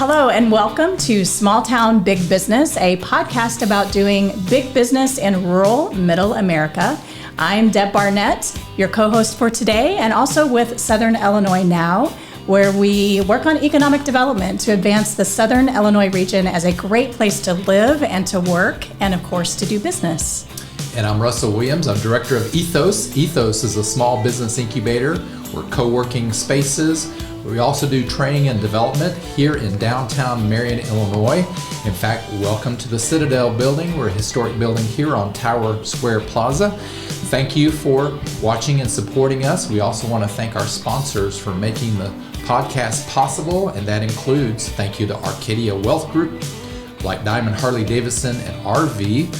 Hello and welcome to Small Town Big Business, a podcast about doing big business in rural Middle America. I'm Deb Barnett, your co-host for today, and also with Southern Illinois Now, where we work on economic development to advance the Southern Illinois region as a great place to live and to work, and of course to do business. And I'm Russell Williams. I'm director of EThOs. EThOs is a small business incubator. We're co-working spaces. We also do training and development here in downtown Marion, Illinois. In fact, welcome to the Citadel building. We're a historic building here on Tower Square Plaza. Thank you for watching and supporting us. We also want to thank our sponsors for making the podcast possible, and that includes thank you to Arcadia Wealth Group, Black Diamond Harley Davidson and RV,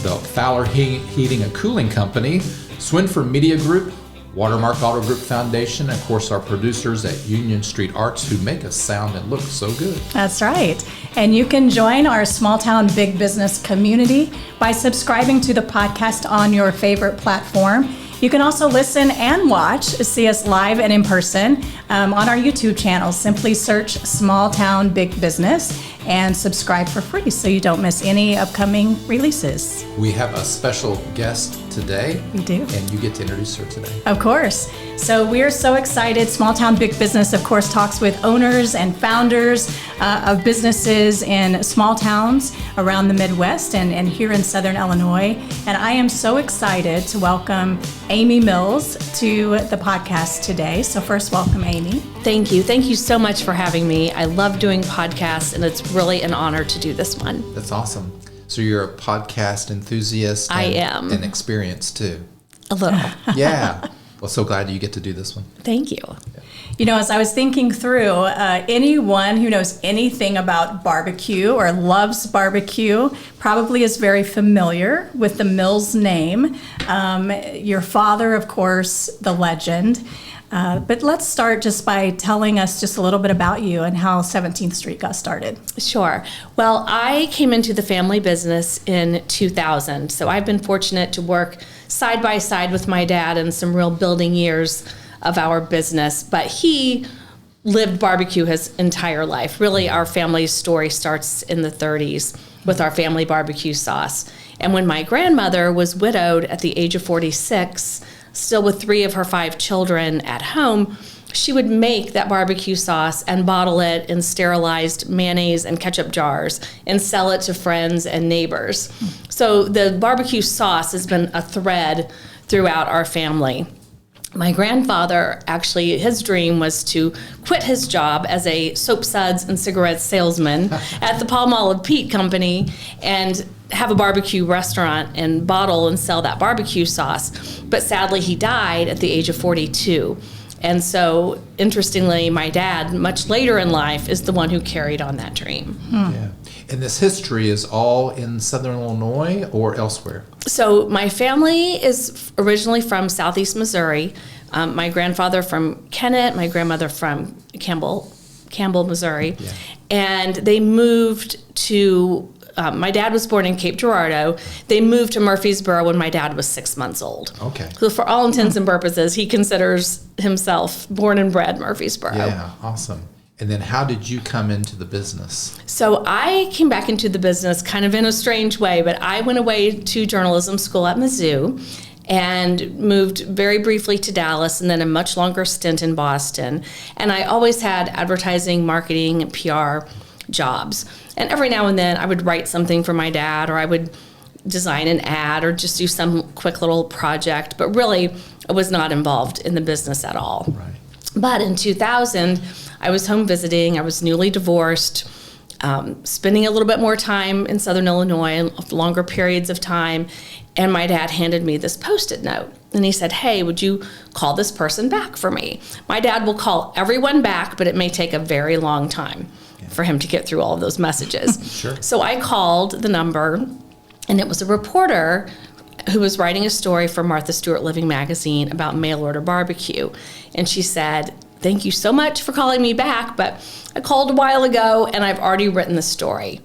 the Fowler Heating and Cooling Company, Swinford Media Group, Watermark Auto Group Foundation, and of course our producers at Union Street Arts who make us sound and look so good. That's right. And you can join our Small Town Big Business community by subscribing to the podcast on your favorite platform. You can also listen and see us live and in person on our YouTube channel. Simply search Small Town Big Business and subscribe for free so you don't miss any upcoming releases. We have a special guest today. We do. And you get to introduce her today. Of course. So we're so excited. Small Town Big Business, of course, talks with owners and founders of businesses in small towns around the Midwest and here in Southern Illinois. And I am so excited to welcome Amy Mills to the podcast today. So first, welcome, Amy. Thank you. Thank you so much for having me. I love doing podcasts, and it's really an honor to do this one. That's awesome. So you're a podcast enthusiast. I am. And experienced too. A little. Yeah. Well, so glad you get to do this one. Thank you. You know, as I was thinking through, anyone who knows anything about barbecue or loves barbecue probably is very familiar with the Mills name. Your father, of course, the legend. But let's start just by telling us just a little bit about you and how 17th Street got started. Sure. Well, I came into the family business in 2000, so I've been fortunate to work side by side with my dad in some real building years of our business, but he lived barbecue his entire life. Really, our family's story starts in the 30s with our family barbecue sauce. And when my grandmother was widowed at the age of 46, still with 3 of her 5 children at home, she would make that barbecue sauce and bottle it in sterilized mayonnaise and ketchup jars and sell it to friends and neighbors. So the barbecue sauce has been a thread throughout our family. My grandfather, actually, his dream was to quit his job as a soap suds and cigarettes salesman at the Palmolive Peat Company and have a barbecue restaurant and bottle and sell that barbecue sauce. But sadly, he died at the age of 42. And so, interestingly, my dad, much later in life, is the one who carried on that dream. Yeah. And this history is all in Southern Illinois or elsewhere? So my family is originally from Southeast Missouri. My grandfather from Kennett, my grandmother from Campbell, Missouri. Yeah. And they moved to, my dad was born in Cape Girardeau. They moved to Murfreesboro when my dad was 6 months old. Okay. So for all intents and purposes, he considers himself born and bred Murfreesboro. Yeah, awesome. And then how did you come into the business? So I came back into the business kind of in a strange way, but I went away to journalism school at Mizzou and moved very briefly to Dallas and then a much longer stint in Boston. And I always had advertising, marketing, and PR jobs. And every now and then I would write something for my dad, or I would design an ad or just do some quick little project. But really, I was not involved in the business at all. Right. But in 2000, I was home visiting. I was newly divorced, spending a little bit more time in Southern Illinois, longer periods of time. And my dad handed me this Post-it note. And he said, hey, would you call this person back for me? My dad will call everyone back, but it may take a very long time for him to get through all of those messages. Sure. So I called the number, and it was a reporter who was writing a story for Martha Stewart Living magazine about mail order barbecue. And she said, thank you so much for calling me back, but I called a while ago and I've already written the story.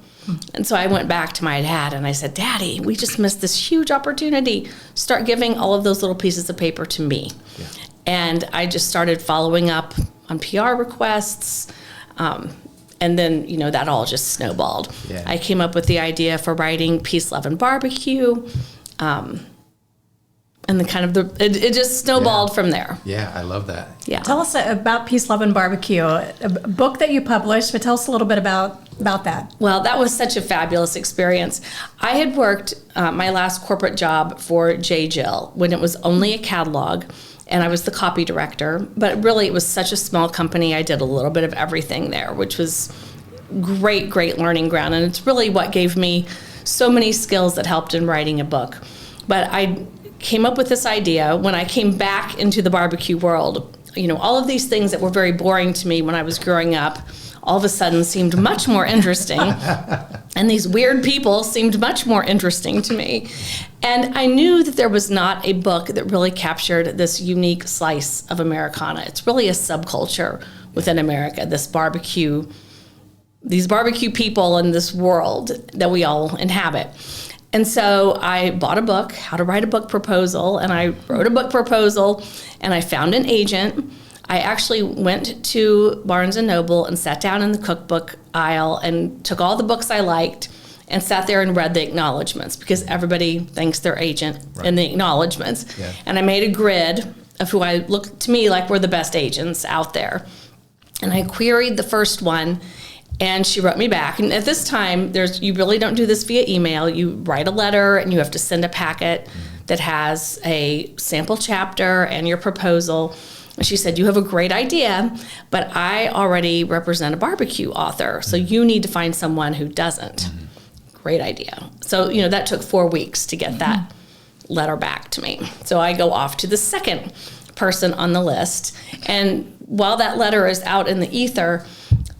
And so I went back to my dad and I said, Daddy, we just missed this huge opportunity. Start giving all of those little pieces of paper to me. Yeah. And I just started following up on PR requests, And then, that all just snowballed. Yeah. I came up with the idea for writing Peace, Love and BBQ. And then it just snowballed from there. Yeah, I love that. Yeah. Tell us about Peace, Love, and BBQ, a book that you published, but tell us a little bit about that. Well, that was such a fabulous experience. I had worked my last corporate job for J. Jill when it was only a catalog, and I was the copy director. But really, it was such a small company. I did a little bit of everything there, which was great learning ground. And it's really what gave me so many skills that helped in writing a book. But I came up with this idea when I came back into the barbecue world. All of these things that were very boring to me when I was growing up all of a sudden seemed much more interesting. And these weird people seemed much more interesting to me. And I knew that there was not a book that really captured this unique slice of Americana. It's really a subculture within America, these barbecue people in this world that we all inhabit. And so I bought a book, How to Write a Book Proposal, and I wrote a book proposal, and I found an agent. I actually went to Barnes & Noble and sat down in the cookbook aisle and took all the books I liked and sat there and read the acknowledgments, because everybody thanks their agent in the acknowledgments. Yeah. And I made a grid of who I looked to me like were the best agents out there. And I queried the first one, and she wrote me back. And at this time, you really don't do this via email. You write a letter, and you have to send a packet that has a sample chapter and your proposal. And she said, you have a great idea, but I already represent a barbecue author, so you need to find someone who doesn't. Great idea. So, that took 4 weeks to get that letter back to me. So I go off to the second person on the list. And while that letter is out in the ether,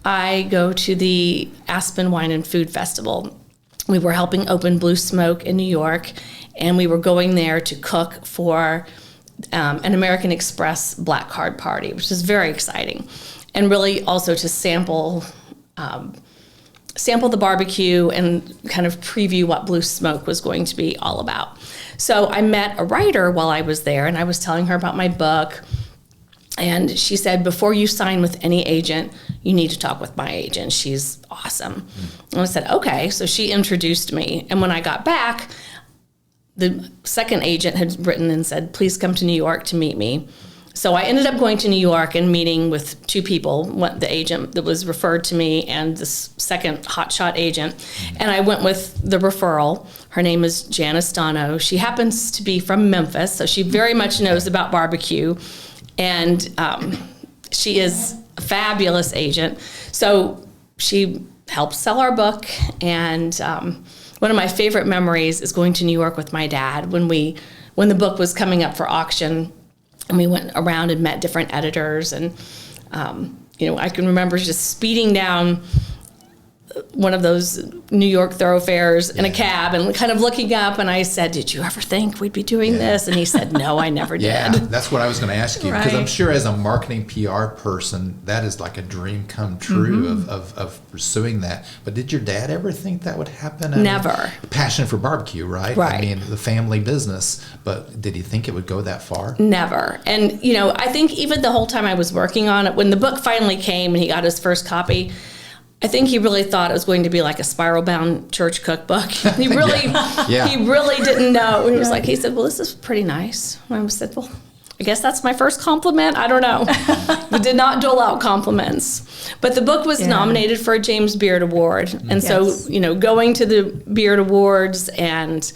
I go to the Aspen Wine and Food Festival. We were helping open Blue Smoke in New York, and we were going there to cook for an American Express black card party, which is very exciting, and really also to sample the barbecue and kind of preview what Blue Smoke was going to be all about. So I met a writer while I was there, and I was telling her about my book. And she said, before you sign with any agent, you need to talk with my agent. She's awesome. And I said, okay. So she introduced me. And when I got back, the second agent had written and said, please come to New York to meet me. So I ended up going to New York and meeting with two people, the agent that was referred to me and this second hotshot agent. And I went with the referral. Her name is Janice Dono. She happens to be from Memphis, so she very much knows about barbecue. And she is a fabulous agent. So she helped sell our book. And one of my favorite memories is going to New York with my dad when the book was coming up for auction. And we went around and met different editors. And, I can remember just speeding down one of those New York thoroughfares in a cab and kind of looking up, and I said, did you ever think we'd be doing this? And he said, no, I never did. Yeah, that's what I was going to ask you, because I'm sure as a marketing PR person, that is like a dream come true of pursuing that. But did your dad ever think that would happen? Never. Passion for barbecue, right? Right. I mean, the family business, but did he think it would go that far? Never. And, I think even the whole time I was working on it, when the book finally came and he got his first copy, I think he really thought it was going to be like a spiral-bound church cookbook. He really, he really didn't know. He said, well, this is pretty nice. And I said, well, I guess that's my first compliment. I don't know. We did not dole out compliments. But the book was nominated for a James Beard Award. And so, going to the Beard Awards and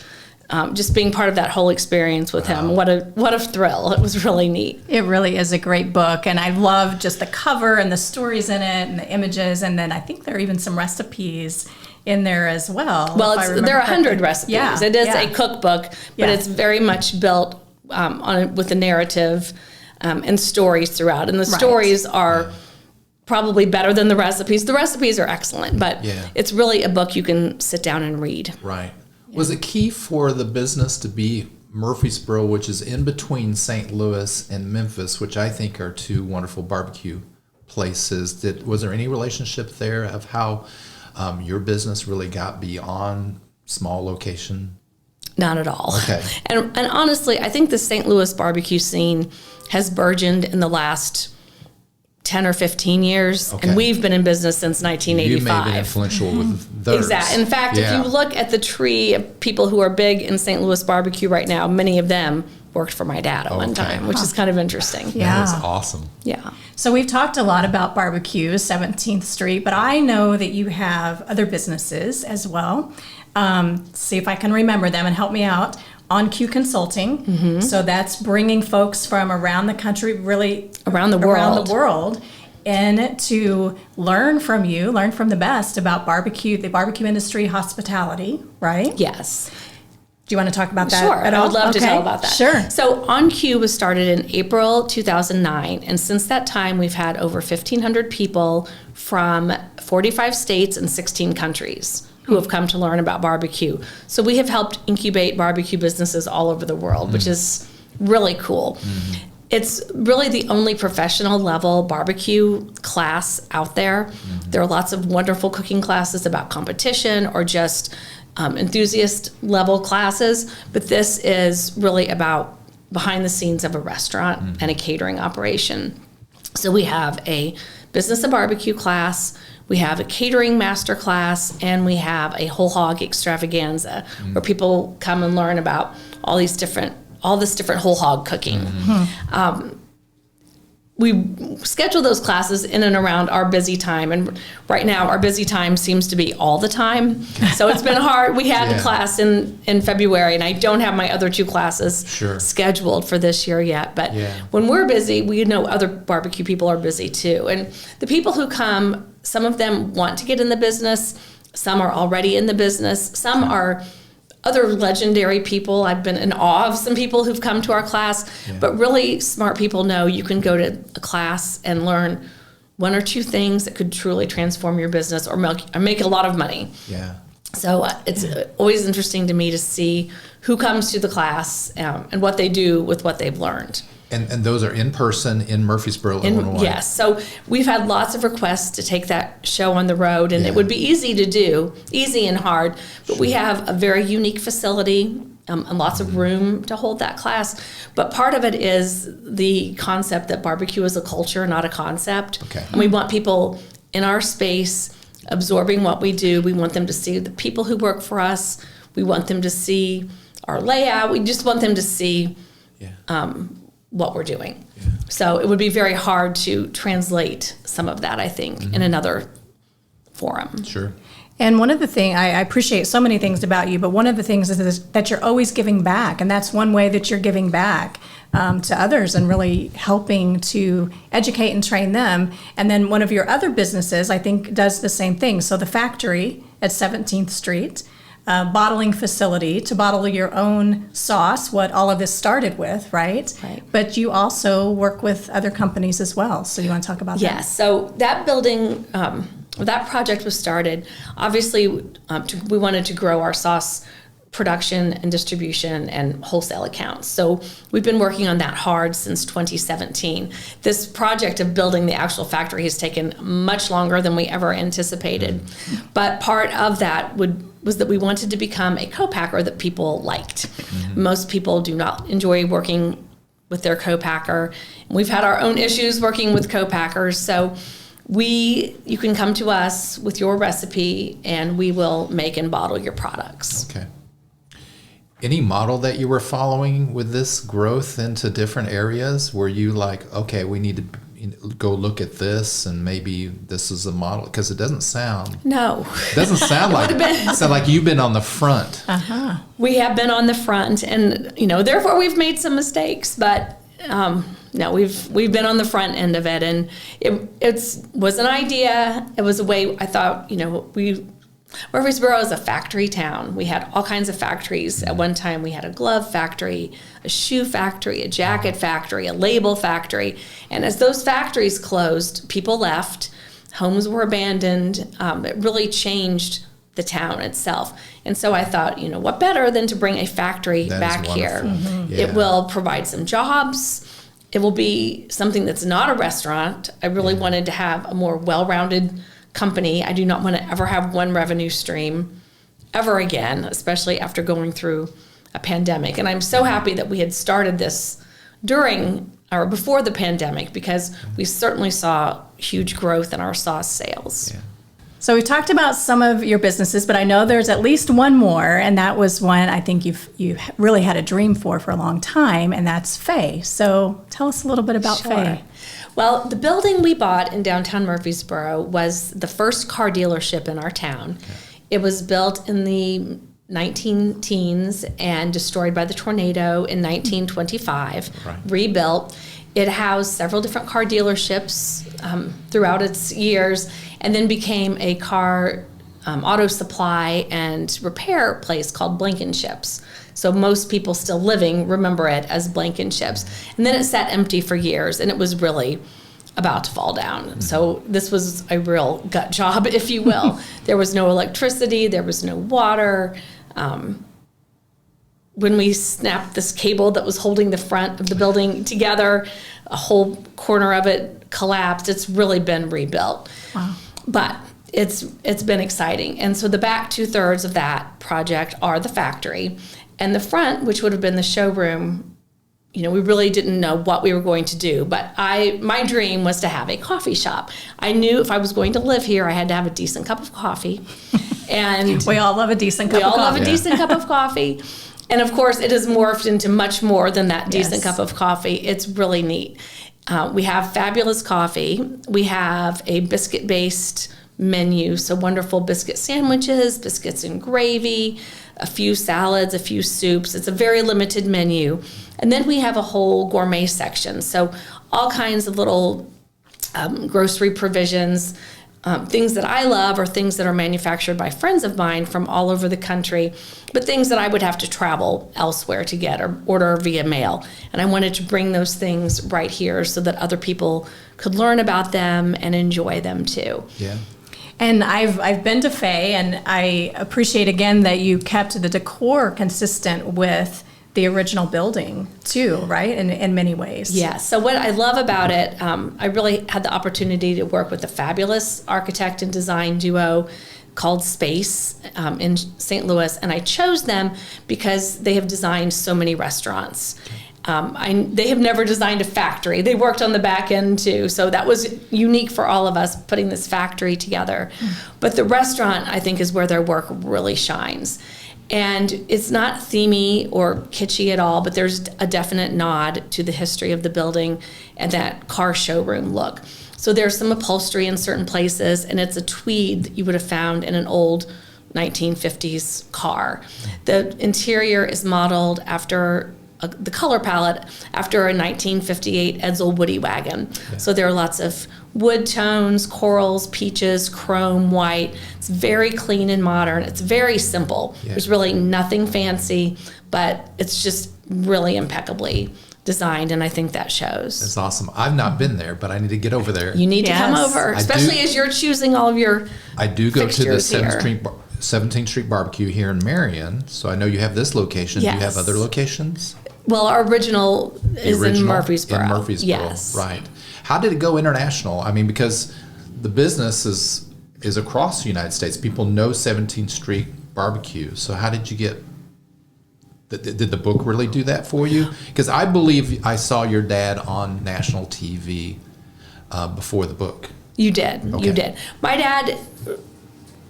just being part of that whole experience with him, what a thrill. It was really neat. It really is a great book, and I love just the cover and the stories in it and the images, and then I think there are even some recipes in there as well. Well, there are 100 recipes. Yeah, it is a cookbook, but it's very much built with a narrative and stories throughout, and the stories are probably better than the recipes. The recipes are excellent, but it's really a book you can sit down and read. Right. Was it key for the business to be Murfreesboro, which is in between St. Louis and Memphis, which I think are two wonderful barbecue places? Was there any relationship there of how your business really got beyond small location? Not at all. Okay. And honestly, I think the St. Louis barbecue scene has burgeoned in the last 10 or 15 years, Okay. and we've been in business since You 1985. may have been influential with those. Exactly. In fact, if you look at the tree of people who are big in St. Louis barbecue right now, many of them worked for my dad at one time, which is kind of interesting. Yeah. That is awesome. Yeah. So we've talked a lot about barbecue, 17th Street, but I know that you have other businesses as well. See if I can remember them and help me out. Oncue Consulting. So that's bringing folks from around the country, really Around the world, in to learn from you, learn from the best about barbecue, the barbecue industry, hospitality, right? Yes. Do you want to talk about that Sure, at all? I would love to tell about that. Sure. So Oncue was started in April 2009, and since that time, we've had over 1,500 people from 45 states and 16 countries who have come to learn about barbecue. So we have helped incubate barbecue businesses all over the world, which is really cool. It's really the only professional level barbecue class out there. There are lots of wonderful cooking classes about competition or just enthusiast level classes, but this is really about behind the scenes of a restaurant and a catering operation. So we have a business of barbecue class, we have a catering master class, and we have a whole hog extravaganza where people come and learn about all this different whole hog cooking. We schedule those classes in and around our busy time, and right now our busy time seems to be all the time. So it's been hard. We had a class in February, and I don't have my other two classes scheduled for this year yet. But when we're busy, we know other barbecue people are busy too. And the people who come, some of them want to get in the business, some are already in the business, some are other legendary people. I've been in awe of some people who've come to our class, but really smart people know you can go to a class and learn one or two things that could truly transform your business or make a lot of money. Yeah. So it's always interesting to me to see who comes to the class and what they do with what they've learned. And those are in person in Murfreesboro, Illinois. Yes. So we've had lots of requests to take that show on the road, and it would be easy to do, easy and hard, but we have a very unique facility and lots of room to hold that class. But part of it is the concept that barbecue is a culture, not a concept. Okay. And we want people in our space absorbing what we do. We want them to see the people who work for us. We want them to see our layout. We just want them to see what we're doing. So it would be very hard to translate some of that, I think, in another forum. Sure. And one of the things, I appreciate so many things about you, but one of the things is that you're always giving back. And that's one way that you're giving back to others and really helping to educate and train them. And then one of your other businesses, I think, does the same thing. So the factory at 17th Street, bottling facility to bottle your own sauce, what all of this started with, right? Right. But you also work with other companies as well. So you want to talk about that? Yes. So that building, that project was started. Obviously, we wanted to grow our sauce production and distribution and wholesale accounts. So we've been working on that hard since 2017. This project of building the actual factory has taken much longer than we ever anticipated. But part of that was that we wanted to become a co-packer that people liked. Most people do not enjoy working with their co-packer. We've had our own issues working with co-packers. So you can come to us with your recipe and we will make and bottle your products. Okay. Any model that you were following with this growth into different areas? Were you like, okay, we need to go look at this and maybe this is a model? Because it doesn't sound. No. It doesn't sound like you've been on the front. We have been on the front, and therefore we've made some mistakes, but no, we've been on the front end of it, and it was an idea. It was a way I thought, Murfreesboro is a factory town. We had all kinds of factories. At one time, we had a glove factory, a shoe factory, a jacket factory, a label factory. And as those factories closed, people left, homes were abandoned. It really changed the town itself. And so I thought, what better than to bring a factory back here? Yeah. It will provide some jobs. It will be something that's not a restaurant. I really wanted to have a more well-rounded company. I do not want to ever have one revenue stream ever again, especially after going through a pandemic. And I'm so happy that we had started this during or before the pandemic, because we certainly saw huge growth in our sauce sales. Yeah. So we've talked about some of your businesses, but I know there's at least one more, and that was one I think you really had a dream for a long time, and that's Faye. So tell us a little bit about Faye. Well, the building we bought in downtown Murfreesboro was the first car dealership in our town. Okay. It was built in the 19-teens and destroyed by the tornado in 1925, rebuilt. It housed several different car dealerships throughout its years, and then became a car auto supply and repair place called Blankenships. So most people still living remember it as Blankenships. And then it sat empty for years, and it was really about to fall down. Mm-hmm. So this was a real gut job, if you will. There was no electricity, there was no water. When we snapped this cable that was holding the front of the building together, a whole corner of it collapsed. It's really been rebuilt. Wow. But it's been exciting. And so the back 2/3 of that project are the factory. And the front, which would have been the showroom, we really didn't know what we were going to do. But my dream was to have a coffee shop. I knew if I was going to live here, I had to have a decent cup of coffee. And we all love a decent cup of coffee. We all love a decent cup of coffee. And of course, it has morphed into much more than that decent cup of coffee. It's really neat. We have fabulous coffee. We have a biscuit-based menu, so wonderful biscuit sandwiches, biscuits and gravy, a few salads, a few soups. It's a very limited menu. And then we have a whole gourmet section, so all kinds of little grocery provisions, things that I love or things that are manufactured by friends of mine from all over the country, but things that I would have to travel elsewhere to get or order via mail. And I wanted to bring those things right here so that other people could learn about them and enjoy them too. Yeah. And I've been to Faye, and I appreciate again that you kept the decor consistent with the original building too, right? In many ways. Yeah. So what I love about it, I really had the opportunity to work with a fabulous architect and design duo called Space in St. Louis, and I chose them because they have designed so many restaurants. They have never designed a factory. They worked on the back end too, so that was unique for all of us putting this factory together. But the restaurant, I think, is where their work really shines. And it's not themey or kitschy at all, but there's a definite nod to the history of the building and that car showroom look. So there's some upholstery in certain places, and it's a tweed that you would have found in an old 1950s car. The interior is modeled after the color palette after a 1958 Edsel Woody wagon. Yeah. So there are lots of wood tones, corals, peaches, chrome, white. It's very clean and modern. It's very simple. Yeah. There's really nothing fancy, but it's just really impeccably designed, and I think that shows. That's awesome. I've not been there, but I need to get over there. You need to come over, especially as you're choosing all of your I do go to the 17th Street Barbecue here in Marion, so I know you have this location. Yes. Do you have other locations? Well, our original is in Murfreesboro. In Murfreesboro, yes. Right. How did it go international? I mean, because the business is across the United States. People know 17th Street Barbecue. So how did you get... Did the book really do that for you? Because I believe I saw your dad on national TV before the book. You did. Okay. You did. My dad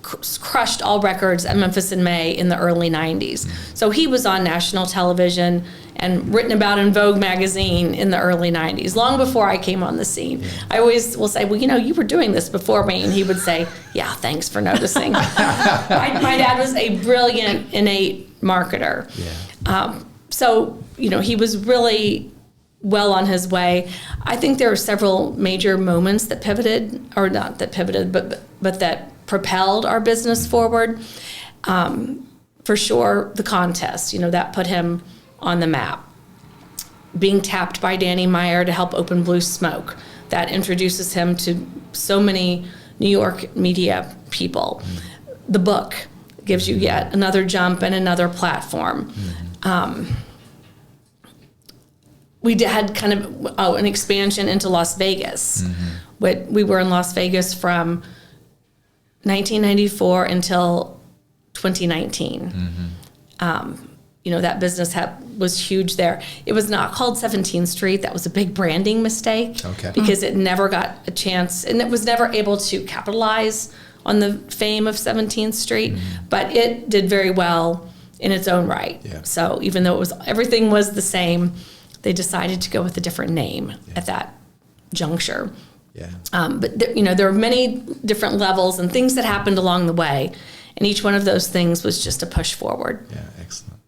crushed all records at Memphis in May in the early 90s. So he was on national television and written about in Vogue magazine in the early 90s, long before I came on the scene. Yeah. I always will say, well, you were doing this before me. And he would say, yeah, thanks for noticing. My dad was a brilliant, innate marketer. Yeah. So, he was really well on his way. I think there are several major moments that pivoted, or not that pivoted, but that propelled our business forward. For sure, the contest, that put him on the map. Being tapped by Danny Meyer to help open Blue Smoke, that introduces him to so many New York media people. The book gives you yet another jump and another platform. We had kind of an expansion into Las Vegas. We were in Las Vegas from 1994 until 2019. that business was huge there. It was not called 17th Street. That was a big branding mistake because it never got a chance, and it was never able to capitalize on the fame of 17th Street, but it did very well in its own right. Yeah. So even though everything was the same, they decided to go with a different name at that juncture. Yeah. But there were many different levels and things that happened along the way, and each one of those things was just a push forward. Yeah, excellent.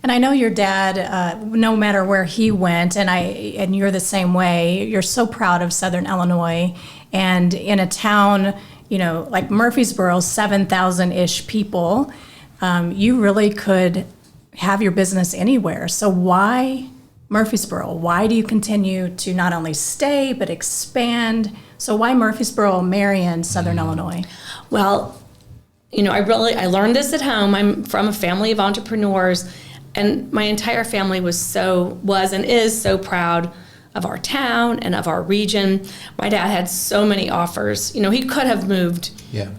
And I know your dad, no matter where he went, and you're the same way, you're so proud of Southern Illinois, and in a town, like Murfreesboro, 7,000-ish people, you really could have your business anywhere. So why Murfreesboro? Why do you continue to not only stay, but expand? So why Murfreesboro, Marion, Southern Illinois? Well, I learned this at home. I'm from a family of entrepreneurs, and my entire family was and is so proud of our town and of our region. My dad had so many offers. He could have moved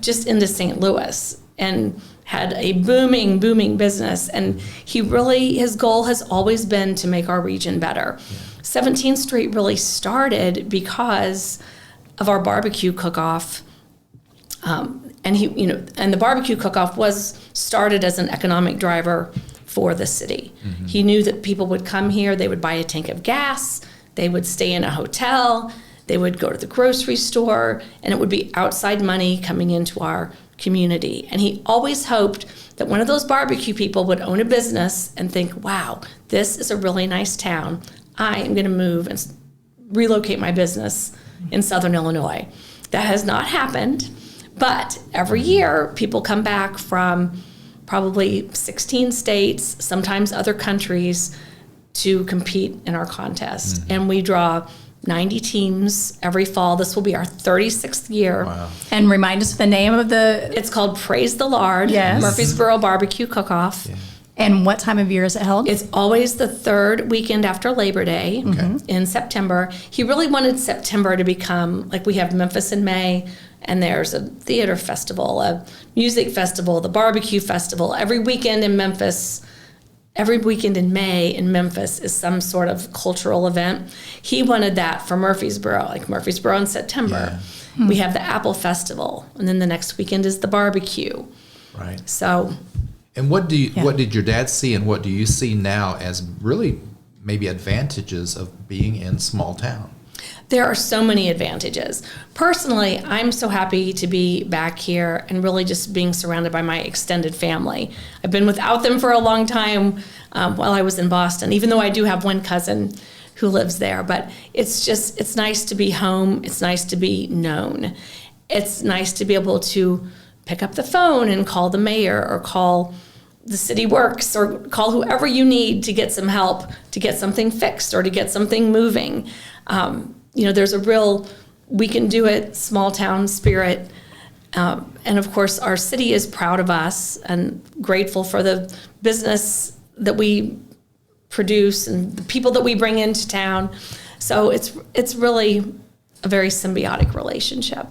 just into St. Louis and had a booming business. And his goal has always been to make our region better. 17th Street really started because of our barbecue cook-off. And the barbecue cook-off was started as an economic driver for the city. Mm-hmm. He knew that people would come here, they would buy a tank of gas, they would stay in a hotel, they would go to the grocery store, and it would be outside money coming into our community. And he always hoped that one of those barbecue people would own a business and think, wow, this is a really nice town. I am going to move and relocate my business in Southern Illinois. That has not happened, but every year people come back from probably 16 states, sometimes other countries, to compete in our contest. Mm-hmm. And we draw 90 teams every fall. This will be our 36th year. Wow. And remind us the name of It's called Praise the Lard, Murfreesboro Barbecue Cook-Off. Yeah. And what time of year is it held? It's always the third weekend after Labor Day in September. He really wanted September to become, like we have Memphis in May, and there's a theater festival, a music festival, the barbecue festival. Every weekend in May in Memphis is some sort of cultural event. He wanted that for Murfreesboro, like Murfreesboro in September. Yeah. We have the Apple Festival, and then the next weekend is the barbecue. Right. So. And what did your dad see, and what do you see now as really maybe advantages of being in small town? There are so many advantages. Personally, I'm so happy to be back here and really just being surrounded by my extended family. I've been without them for a long time while I was in Boston, even though I do have one cousin who lives there. But it's nice to be home. It's nice to be known. It's nice to be able to pick up the phone and call the mayor or call the city works or call whoever you need to get some help, to get something fixed or to get something moving. There's a real, we can do it, small town spirit. And of course, our city is proud of us and grateful for the business that we produce and the people that we bring into town. So it's really a very symbiotic relationship.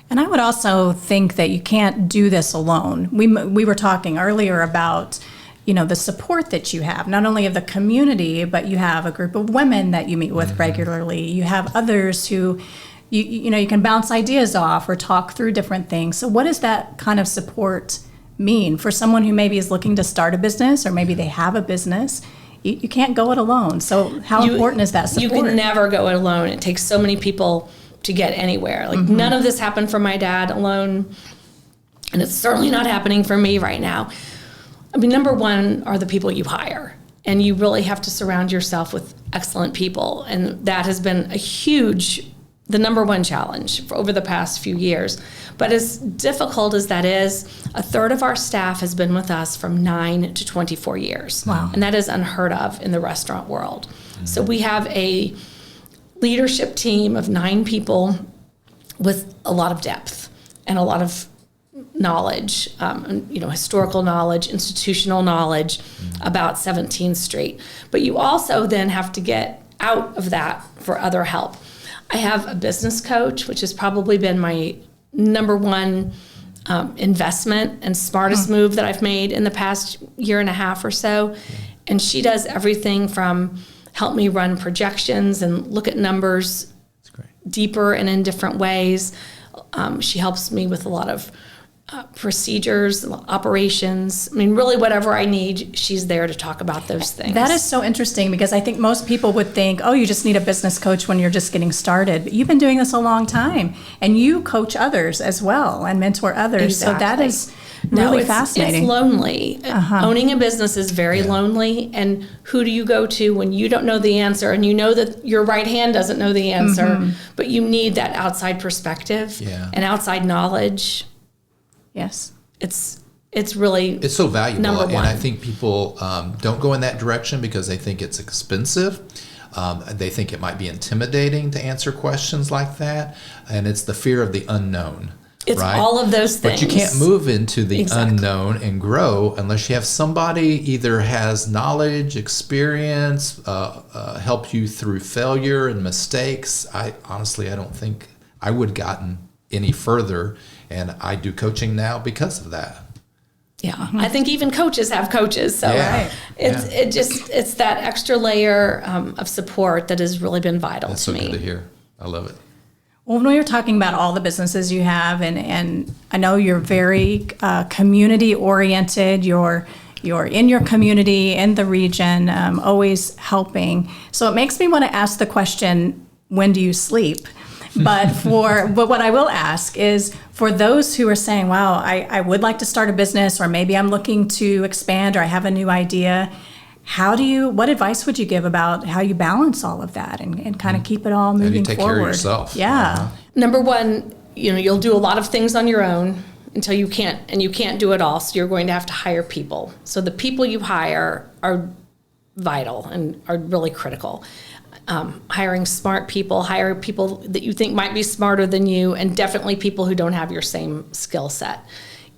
And I would also think that you can't do this alone. We were talking earlier about, the support that you have, not only of the community, but you have a group of women that you meet with regularly. You have others who, you can bounce ideas off or talk through different things. So what does that kind of support mean for someone who maybe is looking to start a business, or maybe they have a business? You can't go it alone. So how important is that support? You can never go it alone. It takes so many people to get anywhere. Like none of this happened for my dad alone, and it's certainly not happening for me right now. I mean, number one are the people you hire, and you really have to surround yourself with excellent people, and that has been the number one challenge for over the past few years. But as difficult as that is, a third of our staff has been with us from 9 to 24 years. Wow. And that is unheard of in the restaurant world. Mm-hmm. So we have a leadership team of 9 people with a lot of depth and a lot of knowledge, historical knowledge, institutional knowledge about 17th Street. But you also then have to get out of that for other help. I have a business coach, which has probably been my number one investment and smartest move that I've made in the past year and a half or so. And she does everything from help me run projections and look at numbers deeper and in different ways. She helps me with a lot of procedures, operations. I mean, really whatever I need, she's there to talk about those things. That is so interesting because I think most people would think, oh, you just need a business coach when you're just getting started. But you've been doing this a long time and you coach others as well and mentor others. Exactly. So that is really fascinating. It's lonely. Owning a business is very lonely. And who do you go to when you don't know the answer and you know that your right hand doesn't know the answer, but you need that outside perspective and outside knowledge. Yes. It's so valuable. Number one. And I think people don't go in that direction because they think it's expensive. They think it might be intimidating to answer questions like that. And it's the fear of the unknown. It's right? all of those things. But you can't move into the unknown and grow unless you have somebody either has knowledge, experience, help you through failure and mistakes. I don't think I would have gotten any further, and I do coaching now because of that. Yeah, I think even coaches have coaches, so it's that extra layer of support that has really been vital That's to so me. Good to hear. I love it. Well, when you're talking about all the businesses you have, and I know you're very community oriented, you're in your community, in the region, always helping. So it makes me want to ask the question, when do you sleep? But what I will ask is for those who are saying, wow, I would like to start a business, or maybe I'm looking to expand, or I have a new idea. What advice would you give about how you balance all of that and kind of keep it all moving forward? How do you take care of yourself? Yeah. Number one, you'll do a lot of things on your own until you can't do it all. So you're going to have to hire people. So the people you hire are vital and are really critical. Hiring smart people, hire people that you think might be smarter than you, and definitely people who don't have your same skill set.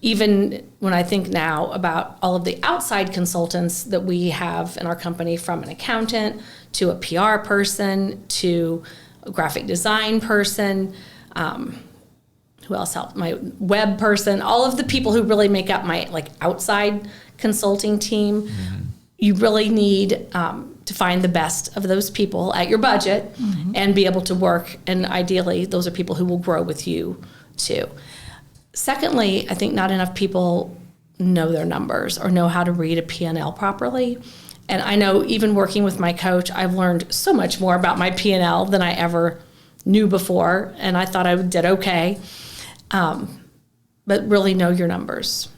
Even when I think now about all of the outside consultants that we have in our company, from an accountant to a PR person to a graphic design person, who else helped? My web person, all of the people who really make up my outside consulting team. You really need to find the best of those people at your budget and be able to work. And ideally, those are people who will grow with you too. Secondly, I think not enough people know their numbers or know how to read a P&L properly. And I know even working with my coach, I've learned so much more about my P&L than I ever knew before. And I thought I did okay. But really know your numbers.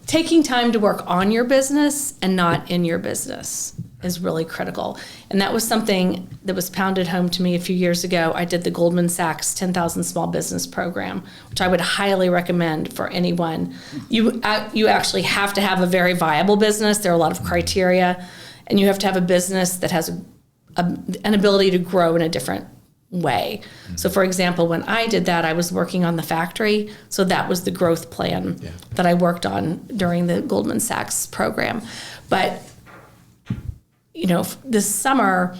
Taking time to work on your business and not in your business is really critical. And that was something that was pounded home to me a few years ago. I did the Goldman Sachs 10,000 Small Business Program, which I would highly recommend for anyone. You actually have to have a very viable business. There are a lot of criteria, and you have to have a business that has an ability to grow in a different way. So for example, when I did that, I was working on the factory. So that was the growth plan that I worked on during the Goldman Sachs program. But, this summer,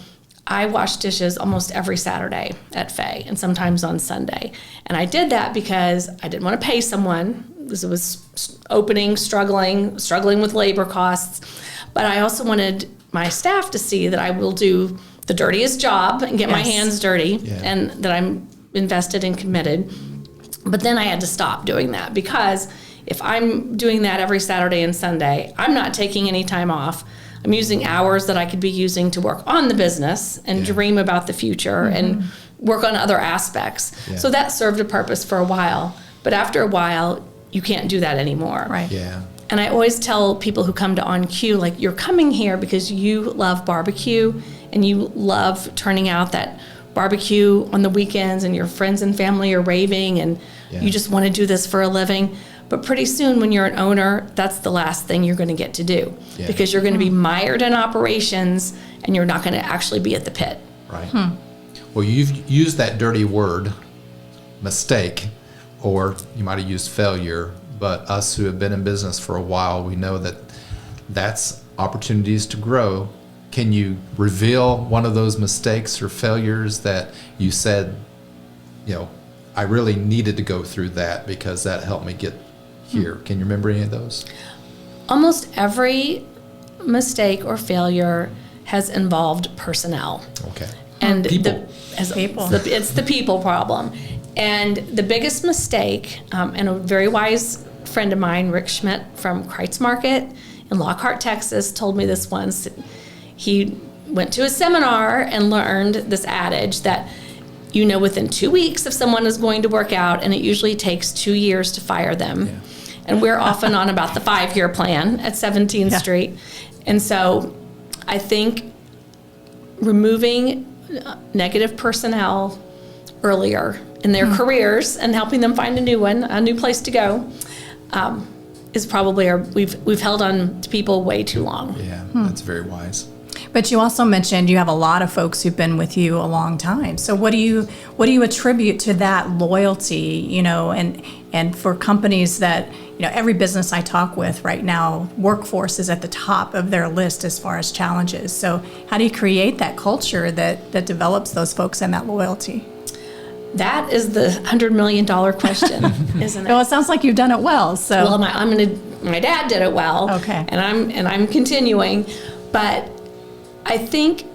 I washed dishes almost every Saturday at Fay and sometimes on Sunday. And I did that because I didn't want to pay someone, because it was opening, struggling with labor costs. But I also wanted my staff to see that I will do the dirtiest job and get my hands dirty and that I'm invested and committed. But then I had to stop doing that, because if I'm doing that every Saturday and Sunday, I'm not taking any time off. I'm using hours that I could be using to work on the business and dream about the future and work on other aspects. So that served a purpose for a while. But after a while, you can't do that anymore. Right. Yeah. And I always tell people who come to Oncue, you're coming here because you love barbecue and you love turning out that barbecue on the weekends, and your friends and family are raving, and you just want to do this for a living. But pretty soon, when you're an owner, that's the last thing you're going to get to do, because you're going to be mired in operations and you're not going to actually be at the pit. Right. Well, you've used that dirty word, mistake, or you might have used failure, but us who have been in business for a while, we know that that's opportunities to grow. Can you reveal one of those mistakes or failures that you said, I really needed to go through that because that helped me get here. Can you remember any of those? Almost every mistake or failure has involved personnel. Okay. And people. It's the people problem. And the biggest mistake, and a very wise friend of mine, Rick Schmidt from Kreitz Market in Lockhart, Texas, told me this once. He went to a seminar and learned this adage that within 2 weeks if someone is going to work out, and it usually takes 2 years to fire them. Yeah. And we're often on about the 5-year plan at 17th Street. And so I think removing negative personnel earlier in their careers and helping them find a new place to go, is probably we've held on to people way too long. Yeah, that's very wise. But you also mentioned you have a lot of folks who've been with you a long time. So what do you attribute to that loyalty, and for companies that, every business I talk with right now, workforce is at the top of their list as far as challenges. So how do you create that culture that develops those folks and that loyalty? That is the $100 million question, isn't it? Well, it sounds like you've done it well. So well, my dad did it well. Okay. And I'm continuing, but I think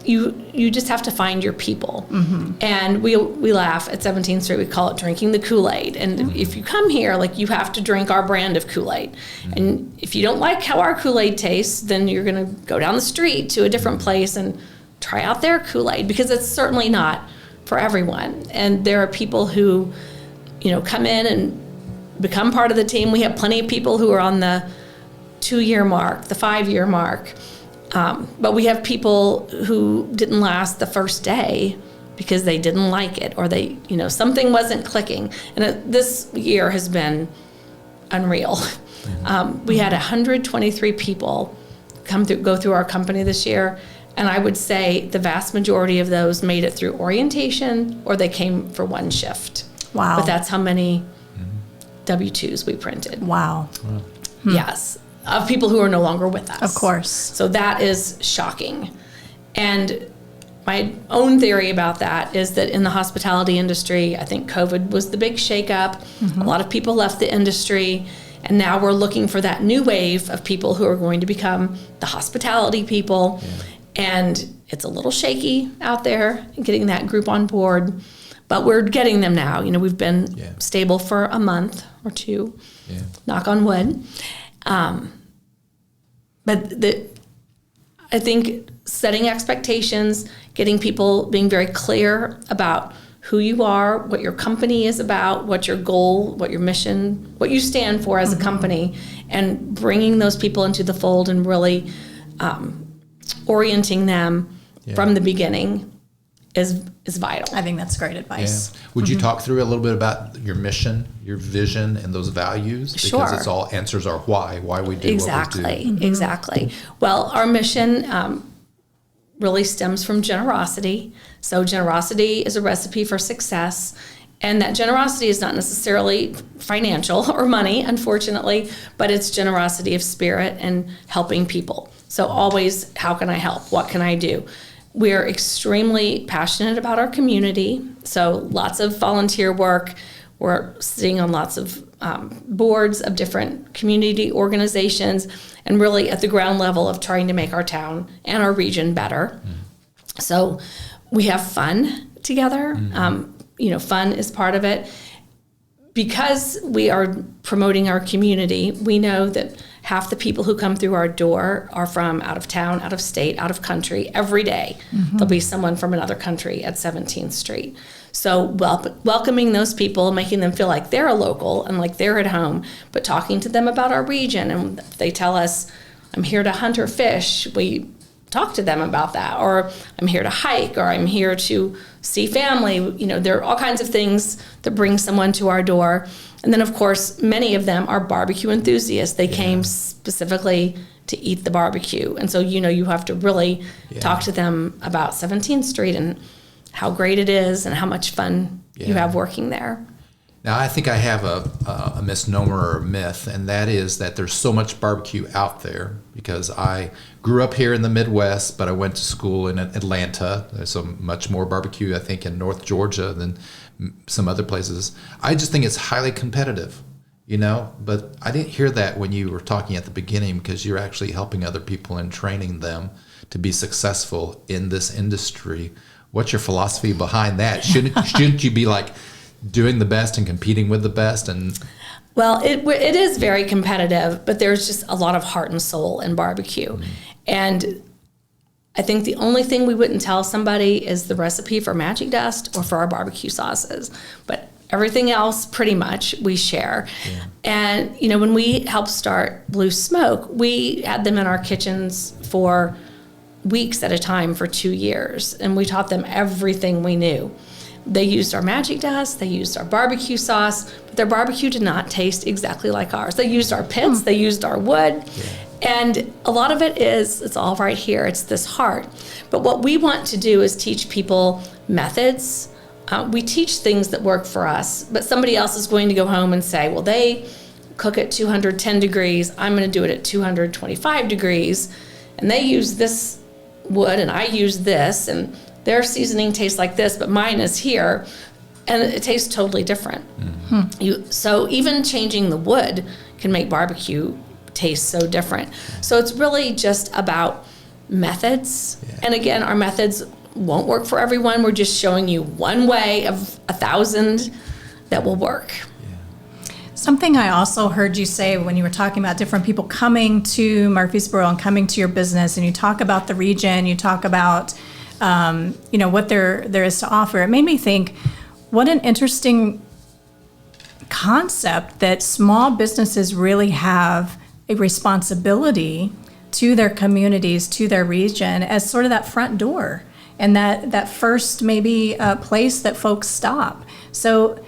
you just have to find your people. Mm-hmm. And we laugh at 17th Street, we call it drinking the Kool-Aid. And if you come here, you have to drink our brand of Kool-Aid. Mm-hmm. And if you don't like how our Kool-Aid tastes, then you're going to go down the street to a different place and try out their Kool-Aid, because it's certainly not for everyone. And there are people who, come in and become part of the team. We have plenty of people who are on the 2-year mark, the 5-year mark. But we have people who didn't last the first day because they didn't like it, or they, something wasn't clicking. And this year has been unreal. We had 123 people go through our company this year. And I would say the vast majority of those made it through orientation, or they came for one shift. Wow. But that's how many W-2s we printed. Wow. Yes. Of people who are no longer with us. Of course. So that is shocking. And my own theory about that is that in the hospitality industry, I think COVID was the big shakeup. Mm-hmm. A lot of people left the industry, and now we're looking for that new wave of people who are going to become the hospitality people. Yeah. And it's a little shaky out there getting that group on board, but we're getting them now. We've been stable for a month or two, knock on wood. But I think setting expectations, getting people being very clear about who you are, what your company is about, what your goal, what your mission, what you stand for as a company, and bringing those people into the fold and really orienting them from the beginning is vital. I think that's great advice. Yeah. Would you talk through a little bit about your mission, your vision, and those values? Because sure. It's all answers are why we do what we do. Exactly. Well, our mission really stems from generosity. So generosity is a recipe for success. And that generosity is not necessarily financial or money, unfortunately, but it's generosity of spirit and helping people. So always, how can I help? What can I do? We're extremely passionate about our community. So lots of volunteer work. We're sitting on lots of boards of different community organizations, and really at the ground level of trying to make our town and our region better. So we have fun together. Fun is part of it. Because we are promoting our community, we know that half the people who come through our door are from out of town, out of state, out of country. Every day, there'll be someone from another country at 17th Street. So welcoming those people, making them feel like they're a local and like they're at home, but talking to them about our region. And if they tell us, I'm here to hunt or fish, we talk to them about that. Or I'm here to hike, or I'm here to see family. There are all kinds of things that bring someone to our door. And then, of course, many of them are barbecue enthusiasts. They came specifically to eat the barbecue. And so, you have to really talk to them about 17th Street and how great it is and how much fun you have working there. Now, I think I have a misnomer or a myth, and that is that there's so much barbecue out there because I grew up here in the Midwest, but I went to school in Atlanta. There's so much more barbecue, I think, in North Georgia than some other places. I just think it's highly competitive, but I didn't hear that when you were talking at the beginning because you're actually helping other people and training them to be successful in this industry. What's your philosophy behind that? Shouldn't you be like doing the best and competing with the best? Well, it is very competitive, but there's just a lot of heart and soul in barbecue. Mm-hmm. And I think the only thing we wouldn't tell somebody is the recipe for magic dust or for our barbecue sauces. But everything else, pretty much, we share. Yeah. And, when we helped start Blue Smoke, we had them in our kitchens for weeks at a time for 2 years. And we taught them everything we knew. They used our magic dust, they used our barbecue sauce, but their barbecue did not taste exactly like ours. They used our pits, they used our wood, and a lot of it's all right here, it's this heart. But what we want to do is teach people methods. We teach things that work for us, but somebody else is going to go home and say, well, they cook at 210 degrees, I'm going to do it at 225 degrees, and they use this wood and I use this, and their seasoning tastes like this, but mine is here, and it tastes totally different. Mm-hmm. So even changing the wood can make barbecue taste so different. So it's really just about methods. Yeah. And again, our methods won't work for everyone. We're just showing you one way of 1,000 that will work. Something I also heard you say when you were talking about different people coming to Murfreesboro and coming to your business, and you talk about the region, you talk about what there is to offer. It made me think, what an interesting concept that small businesses really have a responsibility to their communities, to their region, as sort of that front door and that first maybe place that folks stop. So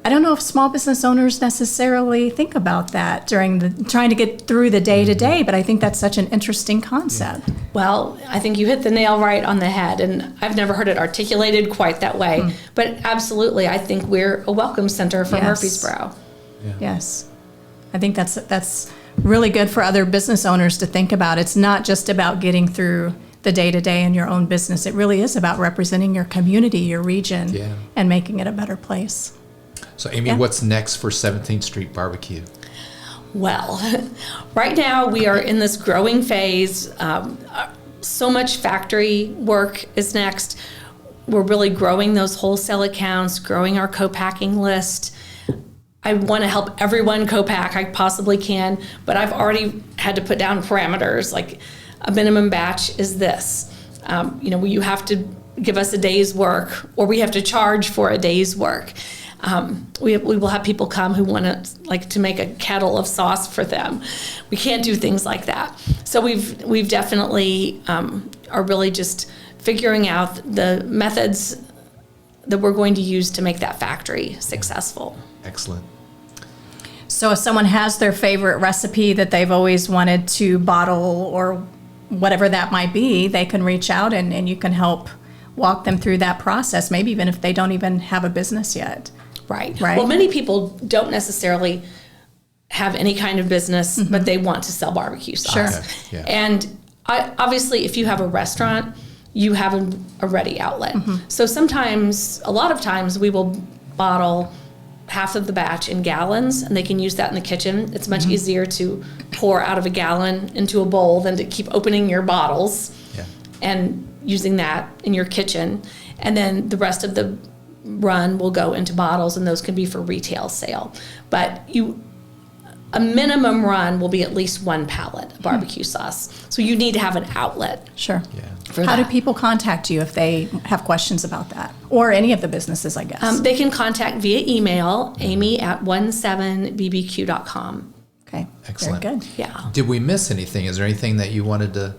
I don't know if small business owners necessarily think about that during trying to get through the day-to-day, but I think that's such an interesting concept. Yeah. Well, I think you hit the nail right on the head, and I've never heard it articulated quite that way. But absolutely, I think we're a welcome center for Murfreesboro. Yeah. Yes. I think that's really good for other business owners to think about. It's not just about getting through the day-to-day in your own business. It really is about representing your community, your region, and making it a better place. So, Amy, what's next for 17th Street Barbecue? Well, right now we are in this growing phase. So much factory work is next. We're really growing those wholesale accounts, growing our co-packing list. I want to help everyone co-pack I possibly can, but I've already had to put down parameters, like a minimum batch is this. You have to give us a day's work, or we have to charge for a day's work. We will have people come who want to make a kettle of sauce for them. We can't do things like that. So we've definitely are really just figuring out the methods that we're going to use to make that factory successful. Excellent. So if someone has their favorite recipe that they've always wanted to bottle or whatever that might be, they can reach out and you can help walk them through that process, maybe even if they don't even have a business yet. Right. Well, many people don't necessarily have any kind of business, but they want to sell barbecue sauce. Sure. Yeah. And obviously, if you have a restaurant, you have a ready outlet. So a lot of times, we will bottle half of the batch in gallons, and they can use that in the kitchen. It's much easier to pour out of a gallon into a bowl than to keep opening your bottles and using that in your kitchen. And then the rest of the run will go into bottles, and those can be for retail sale. But a minimum run will be at least 1 pallet of barbecue sauce. So you need to have an outlet. Sure. For How that. do people contact you if they have questions about that? Or any of the businesses, I guess. They can contact via email, amy@17bbq.com. Okay. Excellent. Very good. Yeah. Did we miss anything? Is there anything that you wanted to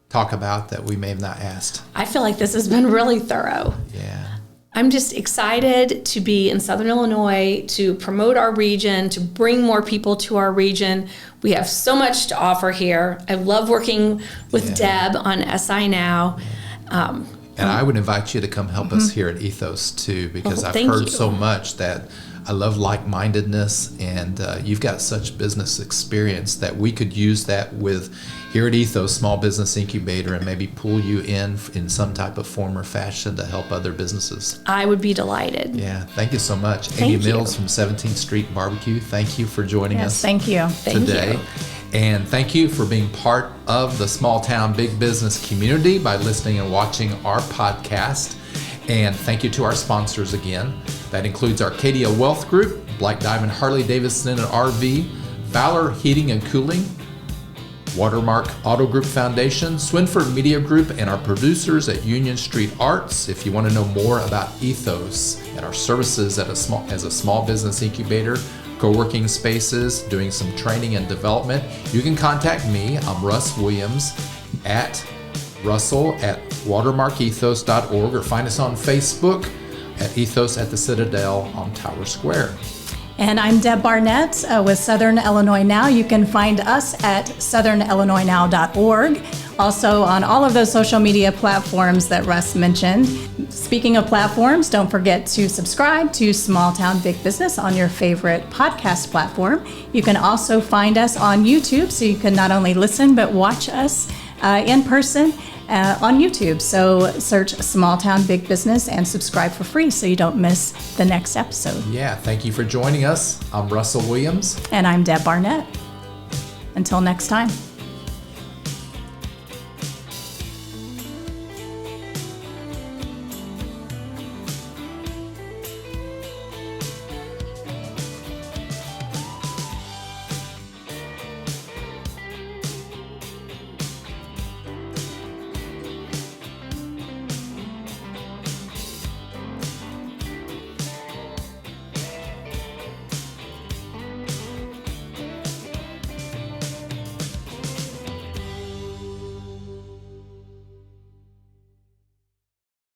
talk about that we may have not asked? I feel like this has been really thorough. Yeah. I'm just excited to be in Southern Illinois, to promote our region, to bring more people to our region. We have so much to offer here. I love working with Deb on SI Now. And I would invite you to come help us here at EThOs too, because I've thank heard you. so much that I love like-mindedness, and you've got such business experience that we could use that with here at EThOs Small Business Incubator, and maybe pull you in some type of form or fashion to help other businesses. I would be delighted. Yeah, thank you so much. Thank Amy you. Mills from 17th Street Barbecue, thank you for joining Yes, us thank you. Thank today. you. And thank you for being part of the small town big business community by listening and watching our podcast. And thank you to our sponsors again. That includes Arcadia Wealth Group, Black Diamond Harley Davidson and RV, Valor Heating and Cooling, Watermark Auto Group Foundation, Swinford Media Group, and our producers at Union Street Arts. If you want to know more about EThOs and our services as a small business incubator, co-working spaces, doing some training and development, you can contact me. I'm Russ Williams at russell@watermarkethos.org, or find us on Facebook at EThOs at the Citadel on Tower Square. And I'm Deb Barnett with Southern Illinois Now. You can find us at southernillinoisnow.org. Also on all of those social media platforms that Russ mentioned. Speaking of platforms, don't forget to subscribe to Small Town Big Business on your favorite podcast platform. You can also find us on YouTube, so you can not only listen but watch us in person on YouTube. So search Small Town Big Business and subscribe for free so you don't miss the next episode. Yeah, thank you for joining us. I'm Russell Williams. And I'm Deb Barnett. Until next time.